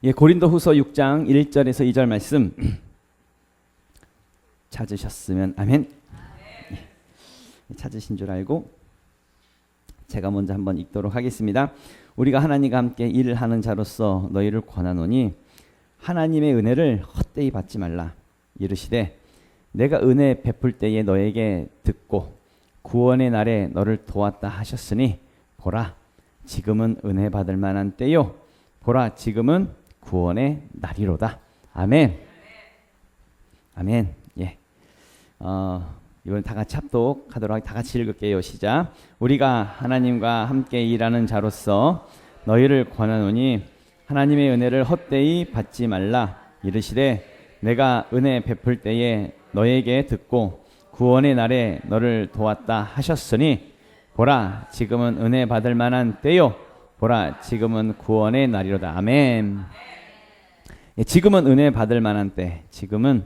예, 고린도후서 6장 1절에서 2절 말씀 찾으셨으면 아멘. 예, 찾으신 줄 알고 제가 먼저 한번 읽도록 하겠습니다. 우리가 하나님과 함께 일을 하는 자로서 너희를 권하노니 하나님의 은혜를 헛되이 받지 말라. 이르시되 내가 은혜 베풀 때에 너에게 듣고 구원의 날에 너를 도왔다 하셨으니 보라 지금은 은혜 받을 만한 때요 보라 지금은 구원의 날이로다. 아멘. 아멘. 예. 이번 다 같이 합독하도록 다 같이 읽을게요. 시작. 우리가 하나님과 함께 일하는 자로서 너희를 권하노니 하나님의 은혜를 헛되이 받지 말라. 이르시되 내가 은혜 베풀 때에 너에게 듣고 구원의 날에 너를 도왔다 하셨으니 보라 지금은 은혜 받을 만한 때요 보라 지금은 구원의 날이로다. 아멘. 예, 지금은 은혜 받을 만한 때, 지금은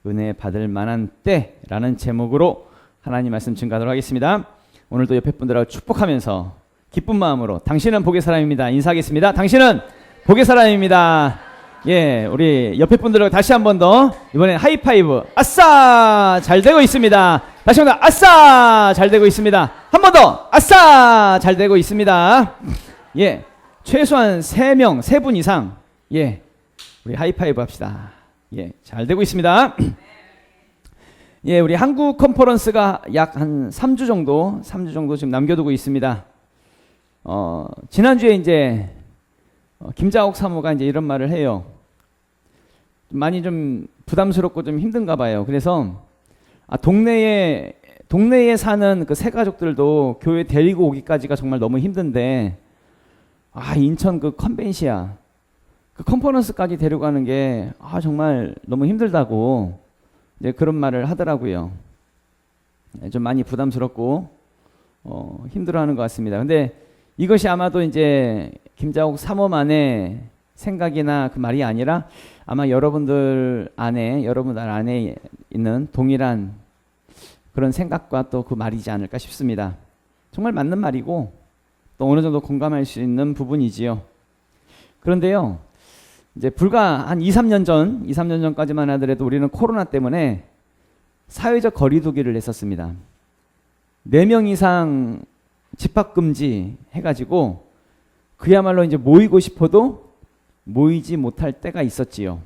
은혜 받을 만한 때라는 제목으로 하나님 말씀 증거하도록 하겠습니다. 오늘도 옆에 분들하고 축복하면서 기쁜 마음으로 당신은 복의 사람입니다. 인사하겠습니다. 당신은 복의 사람입니다. 예, 우리 옆에 분들하고 다시 한 번 더 이번엔 하이파이브. 아싸 잘 되고 있습니다. 다시 한 번 더 아싸 잘 되고 있습니다. 한 번 더 아싸 잘 되고 있습니다. 예, 최소한 3명, 3분 이상 예, 우리 하이파이브 합시다. 예, 잘 되고 있습니다. 예, 우리 한국 컨퍼런스가 약 한 3주 정도 지금 남겨두고 있습니다. 지난주에 이제 김자옥 사모가 이제 이런 말을 해요. 많이 좀 부담스럽고 좀 힘든가 봐요. 그래서 동네에 사는 그 새 가족들도 교회 데리고 오기까지가 정말 너무 힘든데 인천 그 컨벤시아 그 컨퍼런스까지 데려가는 게 정말 너무 힘들다고 이제 그런 말을 하더라고요. 좀 많이 부담스럽고 힘들어하는 것 같습니다. 근데 이것이 아마도 이제 김자옥 사모만의 생각이나 그 말이 아니라 아마 여러분들 안에 있는 동일한 그런 생각과 또 그 말이지 않을까 싶습니다. 정말 맞는 말이고 또 어느 정도 공감할 수 있는 부분이지요. 그런데요, 이제 불과 한 2, 3년 전까지만 하더라도 우리는 코로나 때문에 사회적 거리두기를 했었습니다. 4명 이상 집합금지 해가지고 그야말로 이제 모이고 싶어도 모이지 못할 때가 있었지요.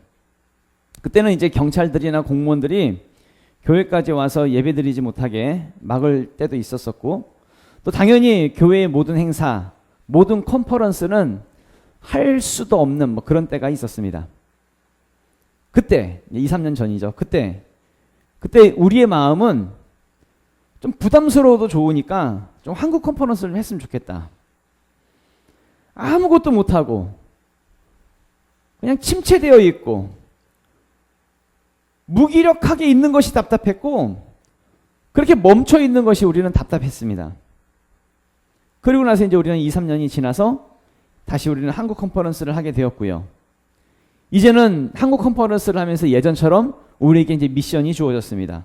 그때는 이제 경찰들이나 공무원들이 교회까지 와서 예배드리지 못하게 막을 때도 있었었고 또 당연히 교회의 모든 행사, 모든 컨퍼런스는 할 수도 없는 그런 때가 있었습니다. 그때 2, 3년 전이죠. 그때 우리의 마음은 좀 부담스러워도 좋으니까 좀 한국 컨퍼런스를 했으면 좋겠다. 아무것도 못하고 그냥 침체되어 있고 무기력하게 있는 것이 답답했고 그렇게 멈춰 있는 것이 우리는 답답했습니다. 그리고 나서 이제 우리는 2, 3년이 지나서 다시 우리는 한국 컨퍼런스를 하게 되었고요. 이제는 한국 컨퍼런스를 하면서 예전처럼 우리에게 이제 미션이 주어졌습니다.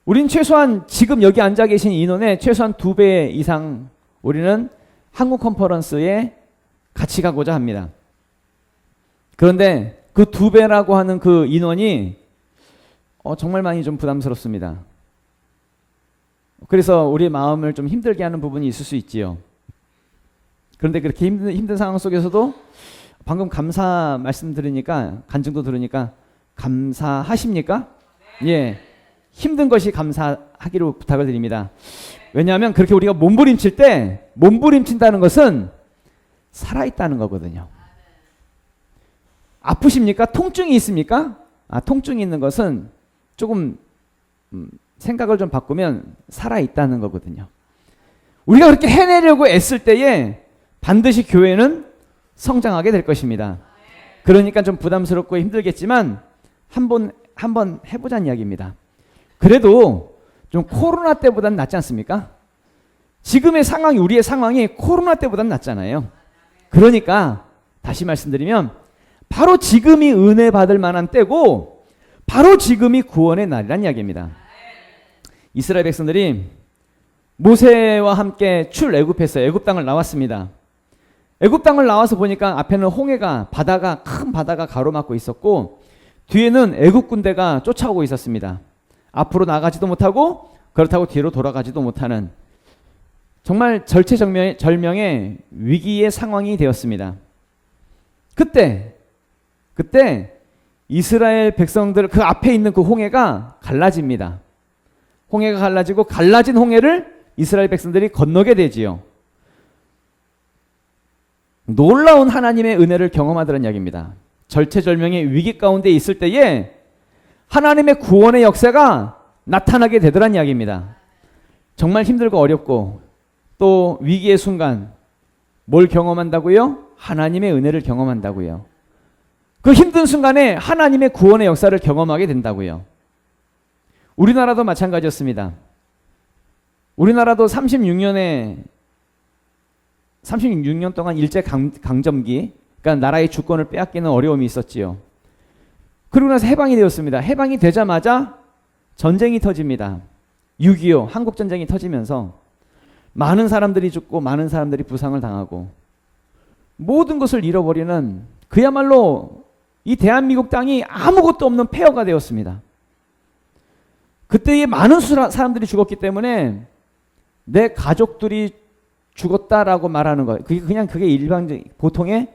우린 최소한 지금 여기 앉아 계신 인원의 최소한 2배 이상 우리는 한국 컨퍼런스에 같이 가고자 합니다. 그런데 그 2배라고 하는 그 인원이 정말 많이 좀 부담스럽습니다. 그래서 우리의 마음을 좀 힘들게 하는 부분이 있을 수 있지요. 그런데 그렇게 힘든 상황 속에서도 방금 감사 말씀 들으니까 간증도 들으니까 감사하십니까? 예, 힘든 것이 감사하기로 부탁을 드립니다. 왜냐하면 그렇게 우리가 몸부림칠 때 몸부림친다는 것은 살아있다는 거거든요. 아프십니까? 통증이 있습니까? 통증이 있는 것은 조금 생각을 좀 바꾸면 살아있다는 거거든요. 우리가 그렇게 해내려고 애쓸 때에 반드시 교회는 성장하게 될 것입니다. 그러니까 좀 부담스럽고 힘들겠지만 한번 해보자는 이야기입니다. 그래도 좀 코로나 때보단 낫지 않습니까? 지금의 상황이 우리의 상황이 코로나 때보단 낫잖아요. 그러니까 다시 말씀드리면 바로 지금이 은혜 받을 만한 때고 바로 지금이 구원의 날이란 이야기입니다. 이스라엘 백성들이 모세와 함께 출애굽해서 애굽 땅을 나왔습니다. 애굽 땅을 나와서 보니까 앞에는 홍해가 큰 바다가 가로막고 있었고 뒤에는 애굽 군대가 쫓아오고 있었습니다. 앞으로 나가지도 못하고 그렇다고 뒤로 돌아가지도 못하는 정말 절체절명의 위기의 상황이 되었습니다. 그때 이스라엘 백성들 그 앞에 있는 그 홍해가 갈라집니다. 홍해가 갈라지고 갈라진 홍해를 이스라엘 백성들이 건너게 되지요. 놀라운 하나님의 은혜를 경험하더란 이야기입니다. 절체절명의 위기 가운데 있을 때에 하나님의 구원의 역사가 나타나게 되더란 이야기입니다. 정말 힘들고 어렵고 또 위기의 순간 뭘 경험한다고요? 하나님의 은혜를 경험한다고요. 그 힘든 순간에 하나님의 구원의 역사를 경험하게 된다고요. 우리나라도 마찬가지였습니다. 우리나라도 36년 동안 일제 강점기, 그러니까 나라의 주권을 빼앗기는 어려움이 있었지요. 그러고 나서 해방이 되었습니다. 해방이 되자마자 전쟁이 터집니다. 6.25 한국전쟁이 터지면서 많은 사람들이 죽고 많은 사람들이 부상을 당하고 모든 것을 잃어버리는 그야말로 이 대한민국 땅이 아무것도 없는 폐허가 되었습니다. 그때에 많은 사람들이 죽었기 때문에 내 가족들이 죽었다라고 말하는 거예요. 그게 일반적인 보통의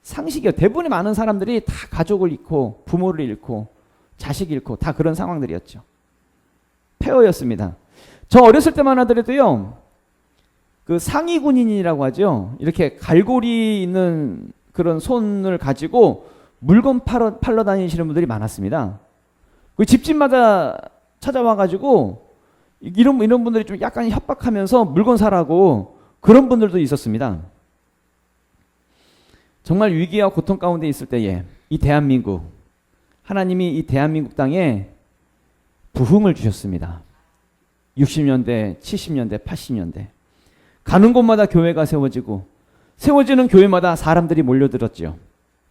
상식이에요. 대부분의 많은 사람들이 다 가족을 잃고 부모를 잃고 자식 잃고 다 그런 상황들이었죠. 폐허였습니다. 저 어렸을 때만 하더라도요. 그 상위 군인이라고 하죠. 이렇게 갈고리 있는 그런 손을 가지고 물건 팔러 다니시는 분들이 많았습니다. 그 집집마다 찾아와가지고 이런 분들이 좀 약간 협박하면서 물건 사라고 그런 분들도 있었습니다. 정말 위기와 고통 가운데 있을 때에 이 대한민국, 하나님이 이 대한민국 땅에 부흥을 주셨습니다. 60년대, 70년대, 80년대. 가는 곳마다 교회가 세워지고 세워지는 교회마다 사람들이 몰려들었죠.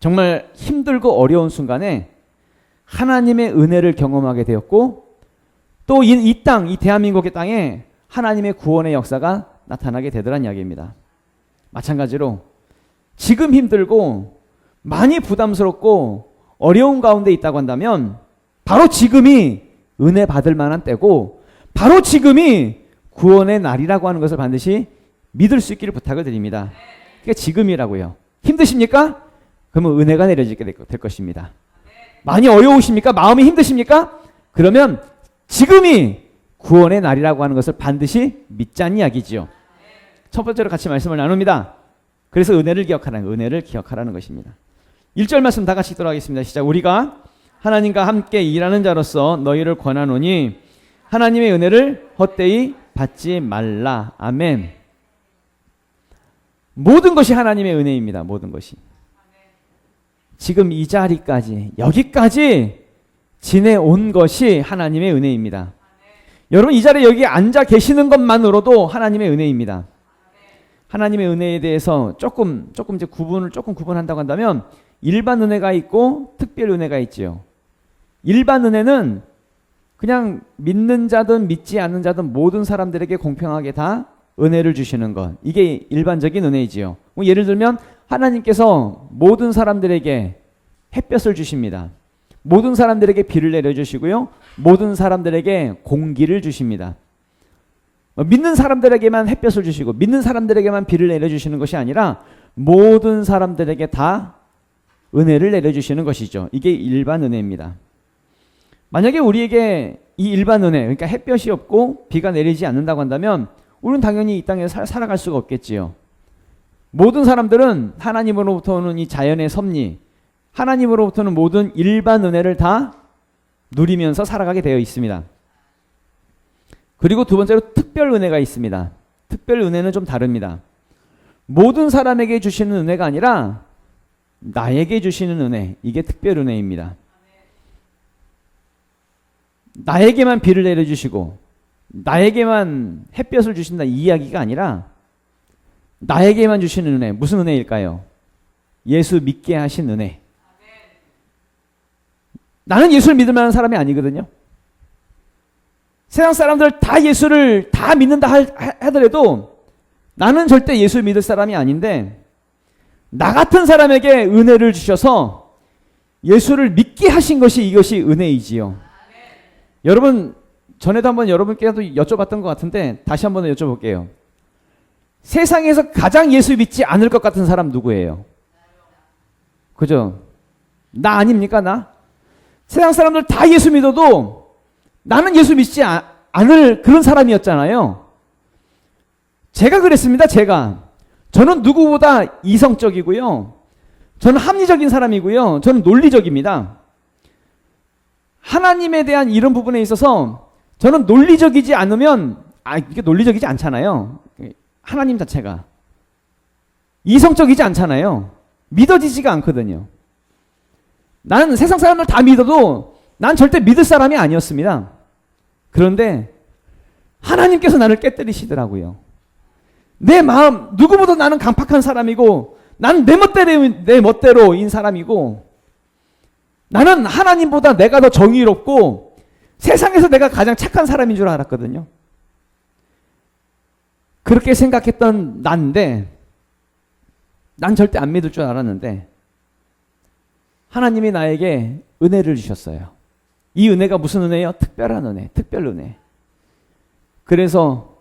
정말 힘들고 어려운 순간에 하나님의 은혜를 경험하게 되었고 또 이 땅, 이 대한민국의 땅에 하나님의 구원의 역사가 나타나게 되더란 이야기입니다. 마찬가지로 지금 힘들고 많이 부담스럽고 어려운 가운데 있다고 한다면 바로 지금이 은혜 받을 만한 때고 바로 지금이 구원의 날이라고 하는 것을 반드시 믿을 수 있기를 부탁을 드립니다. 그게 지금이라고요. 힘드십니까? 그러면 은혜가 내려지게 될 것입니다. 많이 어려우십니까? 마음이 힘드십니까? 그러면 지금이 구원의 날이라고 하는 것을 반드시 믿자는 이야기지요. 첫 번째로 같이 말씀을 나눕니다. 그래서 은혜를 기억하라는 것입니다. 1절 말씀 다 같이 읽도록 하겠습니다. 시작. 우리가 하나님과 함께 일하는 자로서 너희를 권하노니 하나님의 은혜를 헛되이 받지 말라. 아멘. 모든 것이 하나님의 은혜입니다. 모든 것이. 지금 이 자리까지 여기까지 지내온 것이 하나님의 은혜입니다. 여러분 이 자리에 여기 앉아 계시는 것만으로도 하나님의 은혜입니다. 하나님의 은혜에 대해서 조금 이제 구분한다고 한다면 일반 은혜가 있고 특별 은혜가 있지요. 일반 은혜는 그냥 믿는 자든 믿지 않는 자든 모든 사람들에게 공평하게 다 은혜를 주시는 것. 이게 일반적인 은혜이지요. 예를 들면 하나님께서 모든 사람들에게 햇볕을 주십니다. 모든 사람들에게 비를 내려주시고요. 모든 사람들에게 공기를 주십니다. 믿는 사람들에게만 햇볕을 주시고 믿는 사람들에게만 비를 내려주시는 것이 아니라 모든 사람들에게 다 은혜를 내려주시는 것이죠. 이게 일반 은혜입니다. 만약에 우리에게 이 일반 은혜, 그러니까 햇볕이 없고 비가 내리지 않는다고 한다면 우리는 당연히 이 땅에서 살아갈 수가 없겠지요. 모든 사람들은 하나님으로부터 오는 이 자연의 섭리, 하나님으로부터는 모든 일반 은혜를 다 누리면서 살아가게 되어 있습니다. 그리고 두 번째로 특별 은혜가 있습니다. 특별 은혜는 좀 다릅니다. 모든 사람에게 주시는 은혜가 아니라 나에게 주시는 은혜, 이게 특별 은혜입니다. 나에게만 비를 내려주시고 나에게만 햇볕을 주신다 이 이야기가 아니라 나에게만 주시는 은혜, 무슨 은혜일까요? 예수 믿게 하신 은혜. 나는 예수를 믿을 만한 사람이 아니거든요. 세상 사람들 다 예수를 다 믿는다 하더라도 나는 절대 예수를 믿을 사람이 아닌데 나 같은 사람에게 은혜를 주셔서 예수를 믿게 하신 것이 이것이 은혜이지요. 여러분 전에도 한번 여러분께도 여쭤봤던 것 같은데 다시 한번 여쭤볼게요. 세상에서 가장 예수 믿지 않을 것 같은 사람 누구예요? 그죠? 나 아닙니까? 나? 세상 사람들 다 예수 믿어도 나는 예수 믿지 않을 그런 사람이었잖아요. 제가 그랬습니다. 저는 누구보다 이성적이고요. 저는 합리적인 사람이고요. 저는 논리적입니다. 하나님에 대한 이런 부분에 있어서 저는 논리적이지 않으면 이게 논리적이지 않잖아요. 하나님 자체가 이성적이지 않잖아요. 믿어지지가 않거든요. 나는 세상 사람들 다 믿어도 난 절대 믿을 사람이 아니었습니다. 그런데 하나님께서 나를 깨뜨리시더라고요. 내 마음, 누구보다 나는 강팍한 사람이고 나는 내 멋대로인 사람이고 나는 하나님보다 내가 더 정의롭고 세상에서 내가 가장 착한 사람인 줄 알았거든요. 그렇게 생각했던 난데 난 절대 안 믿을 줄 알았는데 하나님이 나에게 은혜를 주셨어요. 이 은혜가 무슨 은혜예요? 특별한 은혜, 특별 은혜. 그래서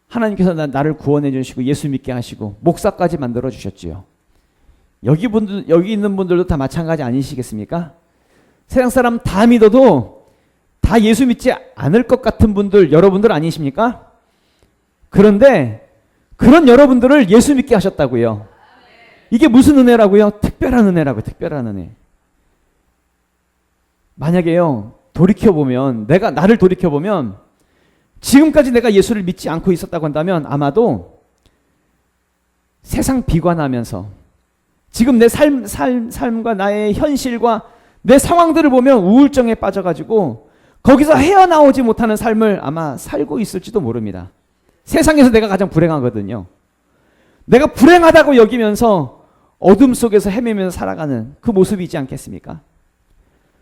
하나님께서 나를 구원해 주시고 예수 믿게 하시고 목사까지 만들어 주셨지요. 여기 있는 분들도 다 마찬가지 아니시겠습니까? 세상 사람 다 믿어도 다 예수 믿지 않을 것 같은 분들, 여러분들 아니십니까? 그런데 그런 여러분들을 예수 믿게 하셨다고요. 이게 무슨 은혜라고요? 특별한 은혜라고요. 특별한 은혜. 만약에요, 나를 돌이켜보면 지금까지 내가 예수를 믿지 않고 있었다고 한다면 아마도 세상 비관하면서 지금 내 삶과 나의 현실과 내 상황들을 보면 우울증에 빠져가지고 거기서 헤어나오지 못하는 삶을 아마 살고 있을지도 모릅니다. 세상에서 내가 가장 불행하거든요. 내가 불행하다고 여기면서 어둠 속에서 헤매면서 살아가는 그 모습이 있지 않겠습니까?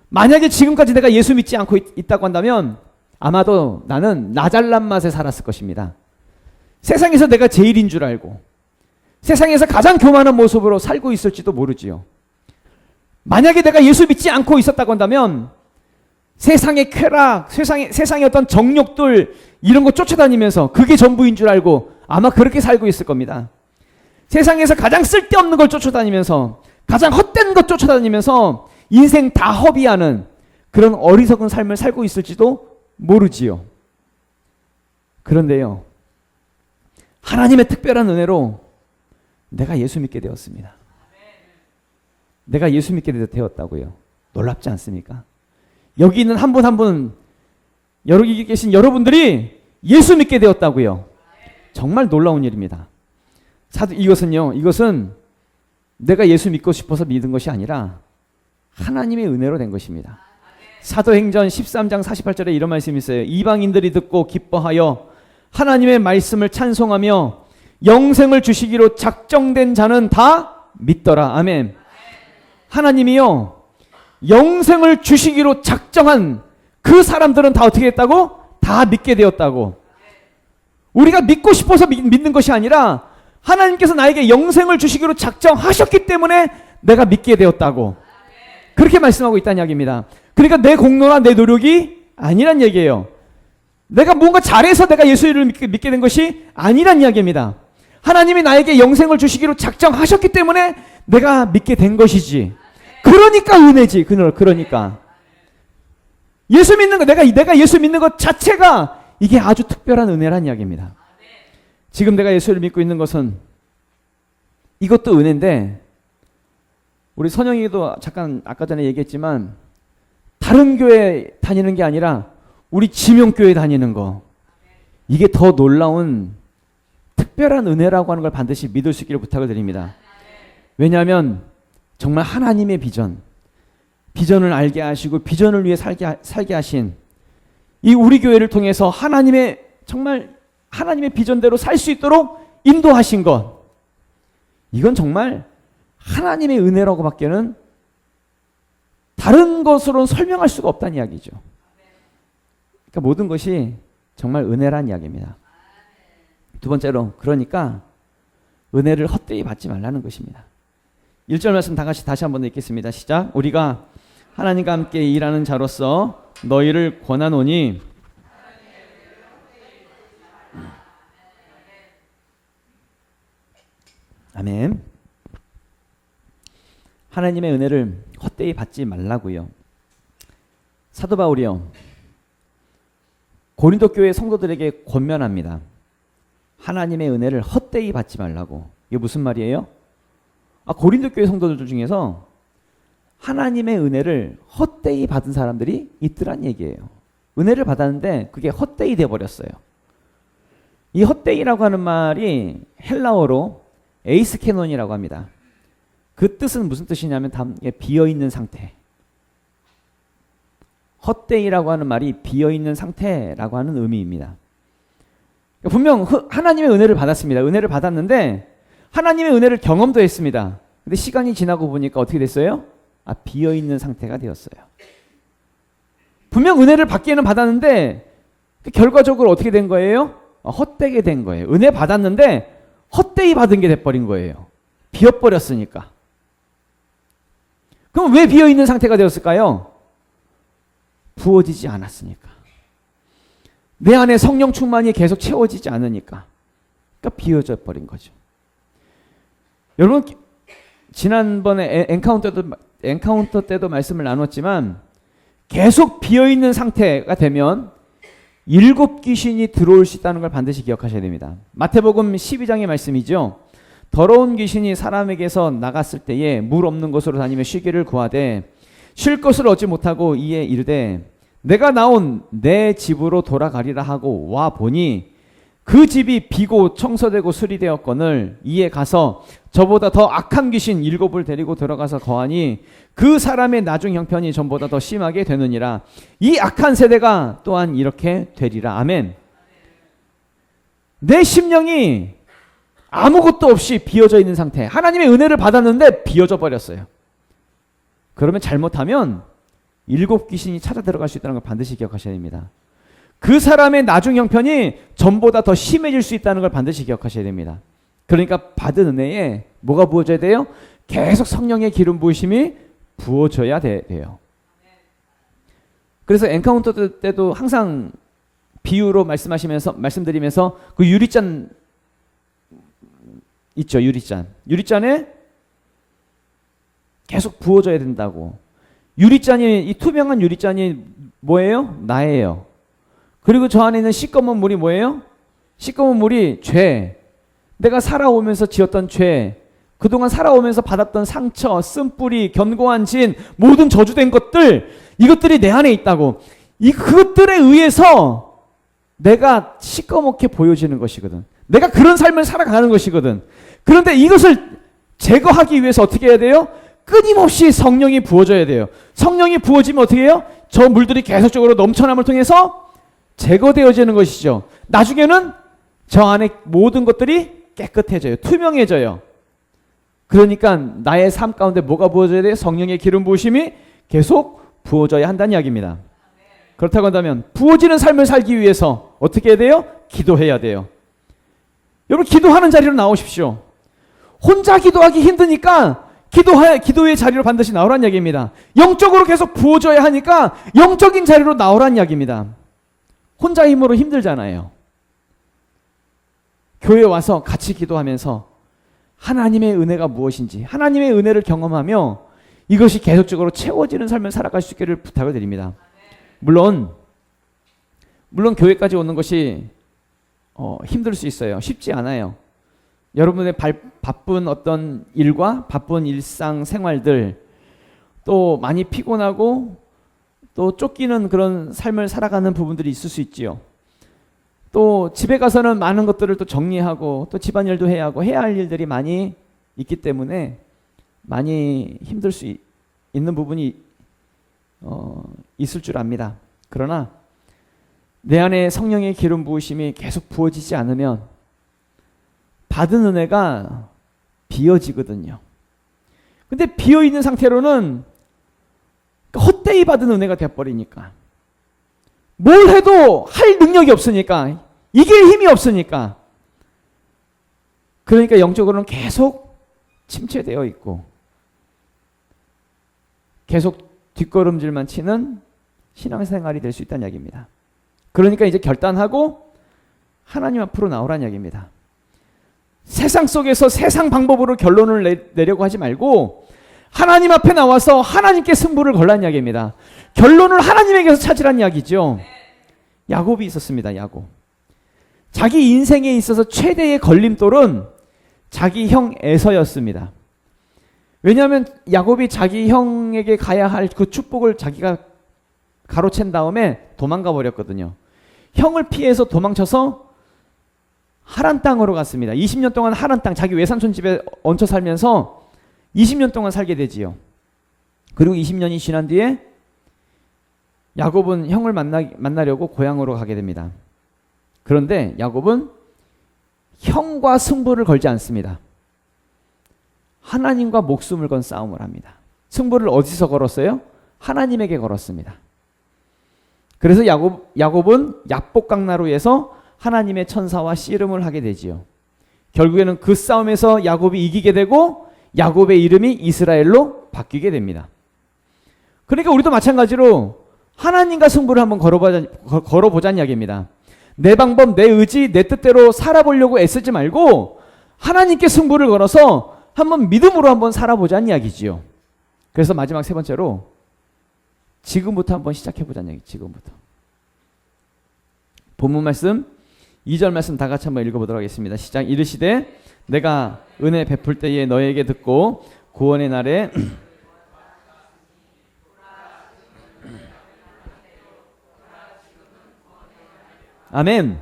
만약에 지금까지 내가 예수 믿지 않고 있다고 한다면 아마도 나는 나 잘난 맛에 살았을 것입니다. 세상에서 내가 제일인 줄 알고 세상에서 가장 교만한 모습으로 살고 있을지도 모르지요. 만약에 내가 예수 믿지 않고 있었다고 한다면 세상의 쾌락, 세상의 어떤 정욕들 이런 거 쫓아다니면서 그게 전부인 줄 알고 아마 그렇게 살고 있을 겁니다. 세상에서 가장 쓸데없는 걸 쫓아다니면서 가장 헛된 것 쫓아다니면서 인생 다 허비하는 그런 어리석은 삶을 살고 있을지도 모르지요. 그런데요, 하나님의 특별한 은혜로 내가 예수 믿게 되었습니다. 내가 예수 믿게 되었다고요. 놀랍지 않습니까? 여기 있는 한 분 한 분, 여기 계신 여러분들이 예수 믿게 되었다고요. 정말 놀라운 일입니다. 이것은 내가 예수 믿고 싶어서 믿은 것이 아니라 하나님의 은혜로 된 것입니다. 사도행전 13장 48절에 이런 말씀이 있어요. 이방인들이 듣고 기뻐하여 하나님의 말씀을 찬송하며 영생을 주시기로 작정된 자는 다 믿더라. 아멘. 하나님이요, 영생을 주시기로 작정한 그 사람들은 다 어떻게 했다고? 다 믿게 되었다고. 우리가 믿고 싶어서 믿는 것이 아니라 하나님께서 나에게 영생을 주시기로 작정하셨기 때문에 내가 믿게 되었다고. 그렇게 말씀하고 있다는 이야기입니다. 그러니까 내 공로나 내 노력이 아니란 얘기예요. 내가 뭔가 잘해서 내가 예수를 믿게 된 것이 아니란 이야기입니다. 하나님이 나에게 영생을 주시기로 작정하셨기 때문에 내가 믿게 된 것이지. 그러니까 은혜지. 그러니까 예수 믿는 것, 내가 예수 믿는 것 자체가 이게 아주 특별한 은혜란 이야기입니다. 지금 내가 예수를 믿고 있는 것은 이것도 은혜인데, 우리 선영이도 잠깐 아까 전에 얘기했지만 다른 교회 다니는 게 아니라 우리 지명교회 다니는 거, 이게 더 놀라운 특별한 은혜라고 하는 걸 반드시 믿을 수 있기를 부탁을 드립니다. 왜냐하면 정말 하나님의 비전을 알게 하시고 비전을 위해 살게 하신 이 우리 교회를 통해서 정말 하나님의 비전대로 살 수 있도록 인도하신 것, 이건 정말 하나님의 은혜라고 밖에는 다른 것으로는 설명할 수가 없다는 이야기죠. 그러니까 모든 것이 정말 은혜란 이야기입니다. 두 번째로, 그러니까 은혜를 헛되이 받지 말라는 것입니다. 1절 말씀 다 같이 다시 한번 읽겠습니다. 시작. 우리가 하나님과 함께 일하는 자로서 너희를 권하노니 아멘. 하나님의 은혜를 헛되이 받지 말라고요. 사도 바울이요, 고린도 교회 성도들에게 권면합니다. 하나님의 은혜를 헛되이 받지 말라고. 이게 무슨 말이에요? 고린도 교회 성도들 중에서 하나님의 은혜를 헛되이 받은 사람들이 있더란 얘기예요. 은혜를 받았는데 그게 헛되이 돼버렸어요. 이 헛되이라고 하는 말이 헬라어로 에이스케논이라고 합니다. 그 뜻은 무슨 뜻이냐면 비어있는 상태. 헛되이라고 하는 말이 비어있는 상태라고 하는 의미입니다. 분명 하나님의 은혜를 받았습니다. 은혜를 받았는데 하나님의 은혜를 경험도 했습니다. 근데 시간이 지나고 보니까 어떻게 됐어요? 비어있는 상태가 되었어요. 분명 은혜를 받기에는 받았는데 결과적으로 어떻게 된 거예요? 헛되게 된 거예요. 은혜 받았는데 헛되이 받은 게 돼버린 거예요. 비어버렸으니까. 그럼 왜 비어있는 상태가 되었을까요? 부어지지 않았으니까. 내 안에 성령 충만이 계속 채워지지 않으니까. 그러니까 비어져 버린 거죠. 여러분, 지난번에 엔카운터 때도 말씀을 나눴지만 계속 비어있는 상태가 되면 7 귀신이 들어올 수 있다는 걸 반드시 기억하셔야 됩니다. 마태복음 12장의 말씀이죠. 더러운 귀신이 사람에게서 나갔을 때에 물 없는 곳으로 다니며 쉬기를 구하되 쉴 것을 얻지 못하고 이에 이르되 내가 나온 내 집으로 돌아가리라 하고 와 보니 그 집이 비고 청소되고 수리되었거늘 이에 가서 저보다 더 악한 귀신 7을 데리고 들어가서 거하니 그 사람의 나중 형편이 전보다 더 심하게 되느니라. 이 악한 세대가 또한 이렇게 되리라. 아멘. 내 심령이 아무것도 없이 비어져 있는 상태. 하나님의 은혜를 받았는데 비어져 버렸어요. 그러면 잘못하면 7 귀신이 찾아 들어갈 수 있다는 걸 반드시 기억하셔야 됩니다. 그 사람의 나중 형편이 전보다 더 심해질 수 있다는 걸 반드시 기억하셔야 됩니다. 그러니까 받은 은혜에 뭐가 부어져야 돼요? 계속 성령의 기름 부으심이 부어져야 돼요. 그래서 엔카운터 때도 항상 비유로 말씀드리면서 그 유리잔 있죠, 유리잔. 유리잔에 계속 부어져야 된다고. 이 투명한 유리잔이 뭐예요? 나예요. 그리고 저 안에 있는 시꺼먼 물이 뭐예요? 시꺼먼 물이 죄. 내가 살아오면서 지었던 죄. 그동안 살아오면서 받았던 상처, 쓴뿌리, 견고한 진, 모든 저주된 것들, 이것들이 내 안에 있다고. 그것들에 의해서 내가 시꺼멓게 보여지는 것이거든. 내가 그런 삶을 살아가는 것이거든. 그런데 이것을 제거하기 위해서 어떻게 해야 돼요? 끊임없이 성령이 부어져야 돼요. 성령이 부어지면 어떻게 해요? 저 물들이 계속적으로 넘쳐남을 통해서 제거되어지는 것이죠. 나중에는 저 안에 모든 것들이 깨끗해져요. 투명해져요. 그러니까 나의 삶 가운데 뭐가 부어져야 돼요? 성령의 기름 부으심이 계속 부어져야 한다는 이야기입니다. 그렇다고 한다면 부어지는 삶을 살기 위해서 어떻게 해야 돼요? 기도해야 돼요. 여러분, 기도하는 자리로 나오십시오. 혼자 기도하기 힘드니까 기도의 자리로 반드시 나오란 이야기입니다. 영적으로 계속 부어져야 하니까 영적인 자리로 나오란 이야기입니다. 혼자 힘으로 힘들잖아요. 교회 와서 같이 기도하면서 하나님의 은혜가 무엇인지, 하나님의 은혜를 경험하며 이것이 계속적으로 채워지는 삶을 살아갈 수 있기를 부탁을 드립니다. 물론 교회까지 오는 것이 힘들 수 있어요. 쉽지 않아요. 여러분의 바쁜 어떤 일과 바쁜 일상 생활들, 또 많이 피곤하고 또 쫓기는 그런 삶을 살아가는 부분들이 있을 수 있지요. 또 집에 가서는 많은 것들을 또 정리하고 또 집안일도 해야 하고 해야 할 일들이 많이 있기 때문에 많이 힘들 수 있는 부분이 있을 줄 압니다. 그러나 내 안에 성령의 기름 부으심이 계속 부어지지 않으면 받은 은혜가 비어지거든요. 근데 비어있는 상태로는 헛되이 받은 은혜가 돼버리니까, 뭘 해도 할 능력이 없으니까, 이길 힘이 없으니까 그러니까 영적으로는 계속 침체되어 있고 계속 뒷걸음질만 치는 신앙생활이 될 수 있다는 이야기입니다. 그러니까 이제 결단하고 하나님 앞으로 나오라는 이야기입니다. 세상 속에서 세상 방법으로 결론을 내려고 하지 말고 하나님 앞에 나와서 하나님께 승부를 걸라는 이야기입니다. 결론을 하나님에게서 찾으라는 이야기죠. 야곱이 있었습니다. 야곱. 자기 인생에 있어서 최대의 걸림돌은 자기 형 에서였습니다. 왜냐하면 야곱이 자기 형에게 가야 할 그 축복을 자기가 가로챈 다음에 도망가 버렸거든요. 형을 피해서 도망쳐서 하란 땅으로 갔습니다. 20년 동안 하란 땅, 자기 외삼촌 집에 얹혀 살면서 20년 동안 살게 되지요. 그리고 20년이 지난 뒤에 야곱은 형을 만나려고 고향으로 가게 됩니다. 그런데 야곱은 형과 승부를 걸지 않습니다. 하나님과 목숨을 건 싸움을 합니다. 승부를 어디서 걸었어요? 하나님에게 걸었습니다. 그래서 야곱은 야복강나루에서 하나님의 천사와 씨름을 하게 되지요. 결국에는 그 싸움에서 야곱이 이기게 되고 야곱의 이름이 이스라엘로 바뀌게 됩니다. 그러니까 우리도 마찬가지로 하나님과 승부를 한번 걸어보자는 이야기입니다. 내 방법, 내 의지, 내 뜻대로 살아보려고 애쓰지 말고 하나님께 승부를 걸어서 한번 믿음으로 한번 살아보자는 이야기지요. 그래서 마지막 세 번째로 지금부터 한번 시작해보자는 이야기. 지금부터. 본문 말씀 2절 말씀 다 같이 한번 읽어보도록 하겠습니다. 시작. 이르시되 내가 은혜 베풀 때에 너에게 듣고 구원의 날에 아멘.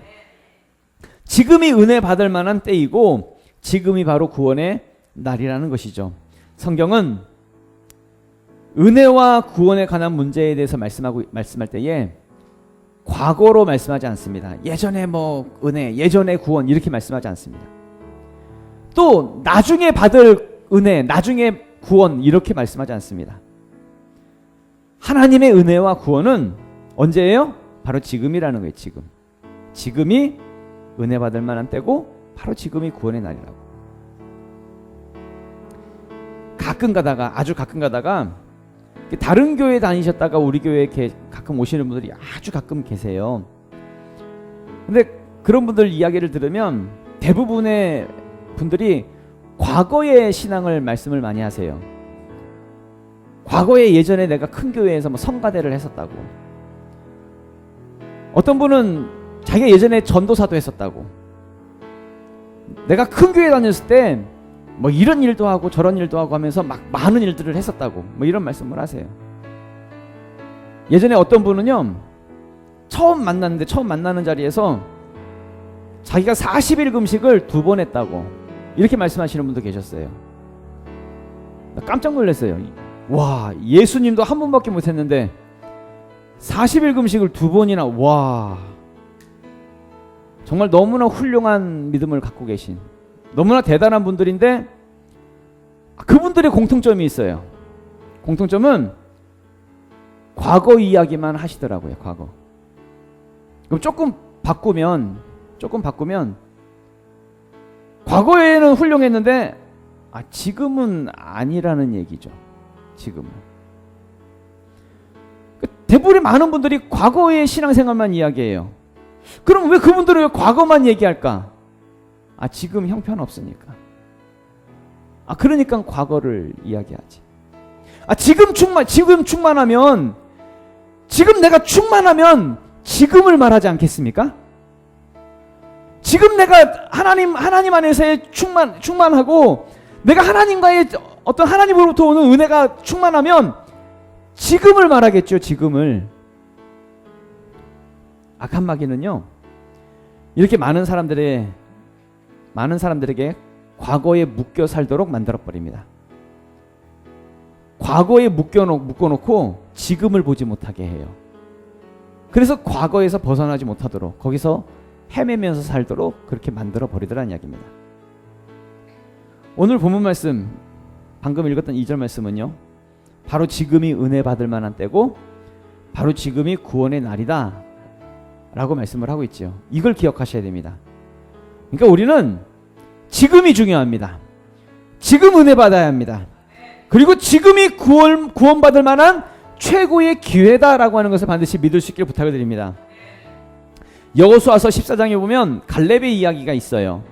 지금이 은혜 받을 만한 때이고 지금이 바로 구원의 날이라는 것이죠. 성경은 은혜와 구원에 관한 문제에 대해서 말씀할 때에 과거로 말씀하지 않습니다. 예전에 뭐 은혜, 예전에 구원 이렇게 말씀하지 않습니다. 또 나중에 받을 은혜, 나중에 구원 이렇게 말씀하지 않습니다. 하나님의 은혜와 구원은 언제예요? 바로 지금이라는 거예요. 지금. 지금이 은혜 받을 만한 때고 바로 지금이 구원의 날이라고. 아주 가끔 가다가 다른 교회 다니셨다가 우리 교회에 가끔 오시는 분들이 아주 가끔 계세요. 근데 그런 분들 이야기를 들으면 대부분의 분들이 과거의 신앙을 말씀을 많이 하세요. 과거에 예전에 내가 큰 교회에서 뭐 성가대를 했었다고. 어떤 분은 자기가 예전에 전도사도 했었다고. 내가 큰 교회 다녔을 때 뭐 이런 일도 하고 저런 일도 하고 하면서 막 많은 일들을 했었다고. 뭐 이런 말씀을 하세요. 예전에 어떤 분은요, 처음 만나는 자리에서 자기가 40일 금식을 2번 했다고. 이렇게 말씀하시는 분도 계셨어요. 나 깜짝 놀랐어요. 와, 예수님도 한 번밖에 못 했는데 40일 금식을 2번이나. 와, 정말 너무나 훌륭한 믿음을 갖고 계신, 너무나 대단한 분들인데 그분들의 공통점이 있어요. 공통점은 과거 이야기만 하시더라고요. 과거. 그럼 조금 바꾸면 과거에는 훌륭했는데 지금은 아니라는 얘기죠. 지금은. 대부분의 많은 분들이 과거의 신앙생활만 이야기해요. 그럼 왜 그분들은 왜 과거만 얘기할까? 지금 형편없으니까. 그러니까 과거를 이야기하지. 지금 충만하면, 지금 내가 충만하면 지금을 말하지 않겠습니까? 지금 내가 하나님 안에서의 충만하고 내가 하나님과의 어떤 하나님으로부터 오는 은혜가 충만하면 지금을 말하겠죠. 지금을. 악한 마귀는요, 이렇게 많은 사람들에게 과거에 묶여 살도록 만들어버립니다. 과거에 묶어놓고 지금을 보지 못하게 해요. 그래서 과거에서 벗어나지 못하도록, 거기서 헤매면서 살도록 그렇게 만들어버리더라는 이야기입니다. 오늘 본문 말씀, 방금 읽었던 2절 말씀은요, 바로 지금이 은혜 받을 만한 때고 바로 지금이 구원의 날이다 라고 말씀을 하고 있죠. 이걸 기억하셔야 됩니다. 그러니까 우리는 지금이 중요합니다. 지금 은혜 받아야 합니다. 그리고 지금이 구원받을 만한 최고의 기회다라고 하는 것을 반드시 믿을 수 있게 부탁을 드립니다. 여호수아서 14장에 보면 갈렙의 이야기가 있어요.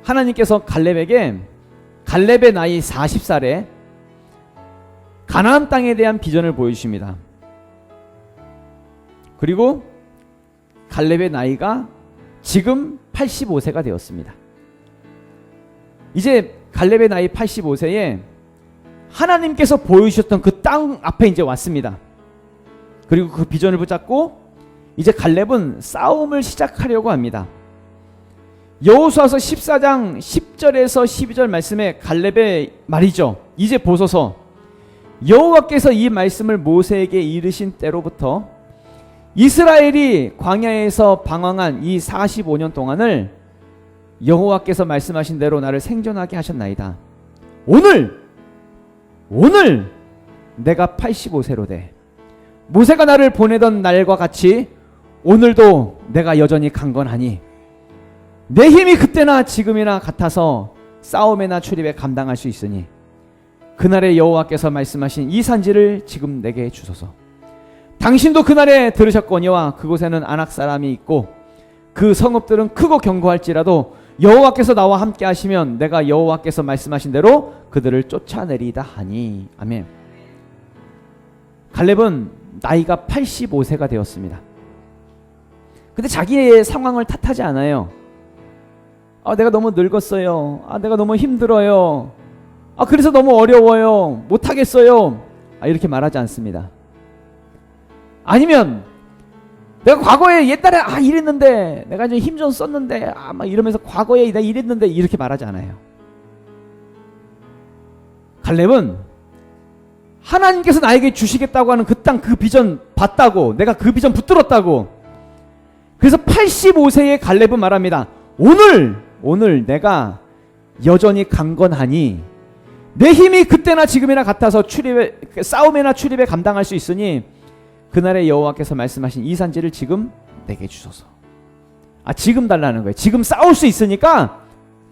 하나님께서 갈렙의 나이 40살에 가나안 땅에 대한 비전을 보여주십니다. 그리고 갈렙의 나이가 지금 85세가 되었습니다. 이제 갈렙의 나이 85세에 하나님께서 보여주셨던 그 땅 앞에 이제 왔습니다. 그리고 그 비전을 붙잡고 이제 갈렙은 싸움을 시작하려고 합니다. 여호수아서 14장 10절에서 12절 말씀에 갈렙의 말이죠. 이제 보소서 여호와께서 이 말씀을 모세에게 이르신 때로부터 이스라엘이 광야에서 방황한 이 45년 동안을 여호와께서 말씀하신 대로 나를 생존하게 하셨나이다. 오늘 내가 85세로 돼 모세가 나를 보내던 날과 같이 오늘도 내가 여전히 강건하니 내 힘이 그때나 지금이나 같아서 싸움에나 출입에 감당할 수 있으니 그날에 여호와께서 말씀하신 이 산지를 지금 내게 주소서. 당신도 그날에 들으셨거니와 그곳에는 아낙 사람이 있고 그 성읍들은 크고 견고할지라도 여호와께서 나와 함께 하시면 내가 여호와께서 말씀하신 대로 그들을 쫓아내리다 하니. 아멘. 갈렙은 나이가 85세가 되었습니다. 근데 자기의 상황을 탓하지 않아요. 내가 너무 늙었어요. 내가 너무 힘들어요. 그래서 너무 어려워요. 못하겠어요. 이렇게 말하지 않습니다. 아니면 내가 과거에 옛날에 이랬는데 내가 이제 힘 좀 썼는데 막 이러면서 과거에 내가 이랬는데 이렇게 말하지 않아요. 갈렙은 하나님께서 나에게 주시겠다고 하는 그 땅 그 비전 봤다고, 내가 그 비전 붙들었다고. 그래서 85세의 갈렙은 말합니다. 오늘 내가 여전히 강건하니 내 힘이 그때나 지금이나 같아서 싸움이나 출입에 감당할 수 있으니 그날에 여호와께서 말씀하신 이 산지를 지금 내게 주소서. 지금 달라는 거예요. 지금 싸울 수 있으니까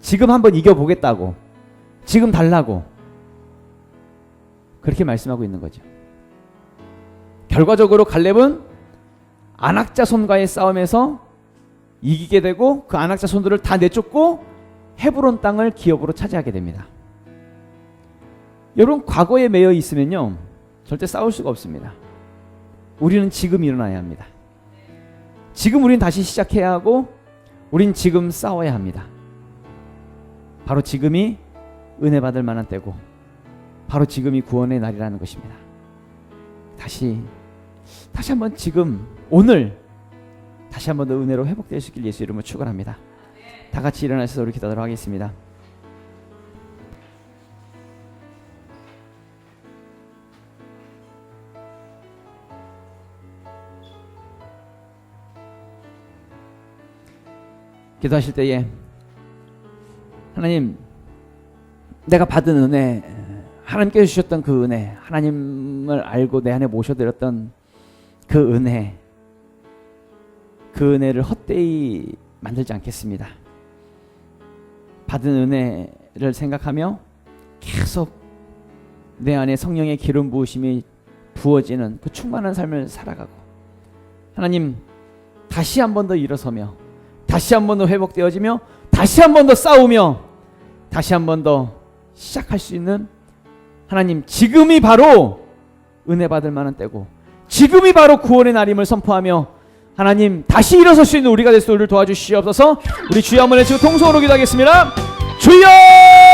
지금 한번 이겨보겠다고. 지금 달라고. 그렇게 말씀하고 있는 거죠. 결과적으로 갈렙은 안악자손과의 싸움에서 이기게 되고 그 안악자손들을 다 내쫓고 헤브론 땅을 기업으로 차지하게 됩니다. 여러분, 과거에 매여 있으면요 절대 싸울 수가 없습니다. 우리는 지금 일어나야 합니다. 지금 우린 다시 시작해야 하고 우린 지금 싸워야 합니다. 바로 지금이 은혜 받을 만한 때고 바로 지금이 구원의 날이라는 것입니다. 다시 한번 지금 오늘 다시 한번 더 은혜로 회복될 수 있길 예수 이름으로 축원합니다. 다 같이 일어나셔서 우리 기도하도록 하겠습니다. 기도하실 때에 하나님, 내가 받은 은혜, 하나님께서 주셨던 그 은혜, 하나님을 알고 내 안에 모셔드렸던 그 은혜, 그 은혜를 헛되이 만들지 않겠습니다. 받은 은혜를 생각하며 계속 내 안에 성령의 기름 부으심이 부어지는 그 충만한 삶을 살아가고, 하나님 다시 한 번 더 일어서며 다시 한 번 더 회복되어지며 다시 한 번 더 싸우며 다시 한 번 더 시작할 수 있는, 하나님 지금이 바로 은혜 받을 만한 때고 지금이 바로 구원의 날임을 선포하며 하나님 다시 일어설 수 있는 우리가 될 수 있도록 도와주시옵소서. 우리 주여 한번 외치고 통성으로 기도하겠습니다. 주여!